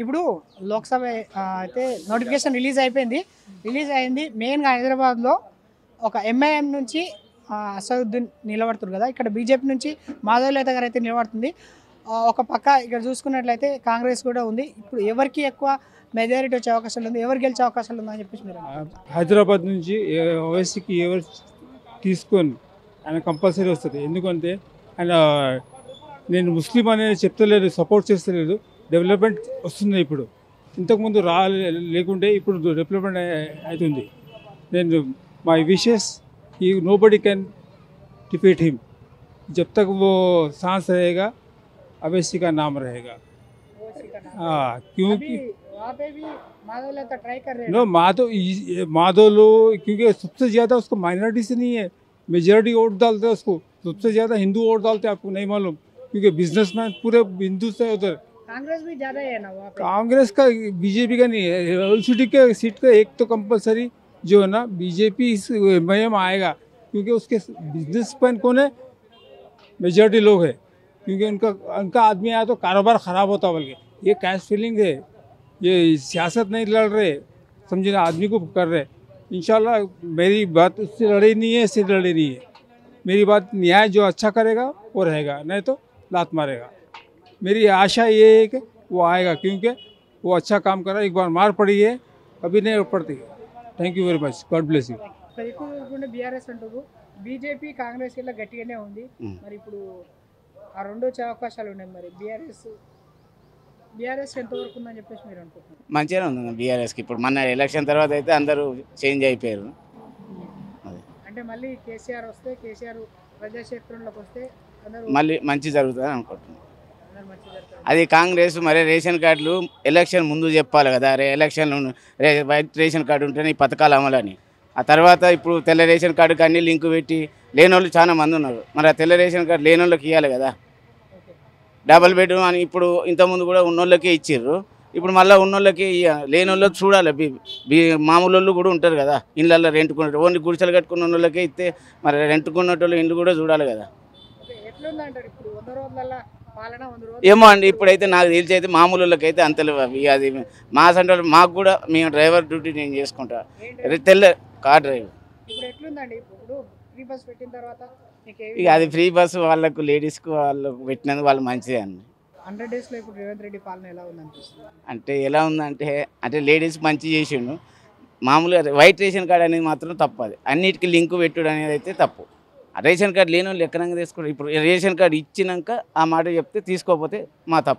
ఇప్పుడు లోక్సభ అయితే notification release అయింది మెయిన్గా హైదరాబాద్లో ఒక ఎంఐఎం నుంచి అసదుద్దీన్ నిలబడుతుంది కదా, ఇక్కడ బీజేపీ నుంచి మాధవలత గారు అయితే నిలబడుతుంది. ఒక పక్క ఇక్కడ చూసుకున్నట్లయితే కాంగ్రెస్ కూడా ఉంది. ఇప్పుడు ఎవరికి ఎక్కువ మెజారిటీ వచ్చే అవకాశాలు ఉంది, ఎవరు గెలిచే అవకాశాలు ఉందని చెప్పేసి మీరు హైదరాబాద్ నుంచి ఓవైసీకి ఎవరు తీసుకొని ఆయన కంపల్సరీ వస్తుంది. ఎందుకంటే ఆయన నేను ముస్లిం అనేది చెప్తలేదు, సపోర్ట్ చేస్తలేదు. డెవలప్మెంట్ వస్తుంది ఇప్పుడు, ఇంతకుముందు లేకుంటే ఇప్పుడు డెవలప్మెంట్ అవుతుంది. నేను my wishes he nobody can defeat him जब तक वो सांस रहेगा, अवैसी का नाम रहेगा। हाँ, क्योंकि वहाँ पे भी माधवलता ट्राई कर रहे हैं। नो माधव लो, क्योंकि सबसे ज़्यादा उसको माइनॉरिटी से नहीं है, मेजॉरिटी वोट डालते हैं उसको। सबसे ज़्यादा हिंदू वोट डालते हैं, आपको नहीं मालूम, क्योंकि बिजनेसमैन पूरे हिंदू से उधर। कांग्रेस भी ज़्यादा है ना वहाँ पे। कांग्रेस का बीजेपी का नहीं है, एलसीडी के सीट का एक तो कंपलसरी जो है ना बीजेपी एमआईएम आएगा, क्योंकि उसके बिजनेसमैन कौन है, मेजॉरिटी लोग है, क्योंकि उनका आदमी आया तो कारोबार ख़राब होता बल्कि ये कैश फीलिंग है, ये सियासत नहीं लड़ रहे, समझे ना, आदमी को कर रहे। इंशाल्लाह मेरी बात उससे लड़े नहीं है, इससे लड़े नहीं है। मेरी बात न्याय जो अच्छा करेगा वो रहेगा, नहीं तो लात मारेगा। मेरी आशा ये है कि वो आएगा, क्योंकि वो अच्छा काम कर रहा है। एक बार मार पड़ी है, अभी नहीं पड़ती। Thank you very much, God bless you. ఎక్కువ బీఆర్ఎస్ అంటారు, బీజేపీ కాంగ్రెస్ ఇలా గట్టిగానే ఉంది. మరి ఇప్పుడు ఆ రెండు వచ్చే అవకాశాలు ఉన్నాయి. మరి బీఆర్ఎస్ ఎంతవరకు ఉందని చెప్పేసి మీరు అనుకుంటున్నారు? మంచిగానే ఉంది బీఆర్ఎస్కి. ఇప్పుడు మన ఎలక్షన్ తర్వాత అయితే అందరూ చేంజ్ అయిపోయారు. అంటే మళ్ళీ కేసీఆర్ వస్తే, కేసీఆర్ ప్రజాక్షేత్రంలోకి వస్తే మళ్ళీ మంచి జరుగుతుంది అనుకుంటున్నాను. అది కాంగ్రెస్ మరి రేషన్ కార్డులు ఎలక్షన్ ముందు చెప్పాలి కదా, ఎలక్షన్ వైట్ రేషన్ కార్డు ఉంటేనే ఈ పథకాలు అమలని. ఆ తర్వాత ఇప్పుడు తెల్ల రేషన్ కార్డుకి అన్ని లింకు పెట్టి లేని వాళ్ళు చాలా మంది ఉన్నారు. మరి ఆ తెల్ల రేషన్ కార్డు లేని వాళ్ళకి ఇవ్వాలి కదా. డబల్ బెడ్రూమ్ అని ఇప్పుడు ఇంతకుముందు కూడా ఉన్నోళ్ళకే ఇచ్చిర్రు, ఇప్పుడు మళ్ళీ ఉన్నోళ్ళకి లేని వాళ్ళకి చూడాలి. మామూలు వాళ్ళు కూడా ఉంటారు కదా, ఇళ్ళల్లో రెంట్కున్నట్టు, ఓన్లీ గుడిసెలు కట్టుకున్న వాళ్ళకే ఇస్తే మరి రెంట్కున్నట్టు ఇల్లు కూడా చూడాలి కదా. ఏమో అండి, ఇప్పుడైతే నాకు తెలిసి అయితే మామూలు వాళ్ళకి అయితే అంతలేవు అవి. అది మా సెంటర్ మాకు కూడా, మేము డ్రైవర్ డ్యూటీ నేను చేసుకుంటా, తెల్ల కార్ డ్రైవర్. ఇక అది ఫ్రీ బస్సు వాళ్ళకు, లేడీస్కు వాళ్ళకు పెట్టినందుకు వాళ్ళు మంచిదే అండి. 100 days లో ఇప్పుడు రేవంత్ రెడ్డి పాలన ఎలా ఉందనిపిస్తుంది? అంటే ఎలా ఉందంటే లేడీస్ మంచి చేసిండు. మామూలుగా వైట్ రేషన్ కార్డు అనేది మాత్రం తప్పు. అది అన్నిటికీ లింకు పెట్టుడు అనేది అయితే తప్పు. రేషన్ కార్డు లేని వాళ్ళు ఎక్కడంగా తీసుకుంటారు. ఇప్పుడు రేషన్ కార్డు ఇచ్చినాక ఆ మాట చెప్తే తీసుకోకపోతే మా తప్పు.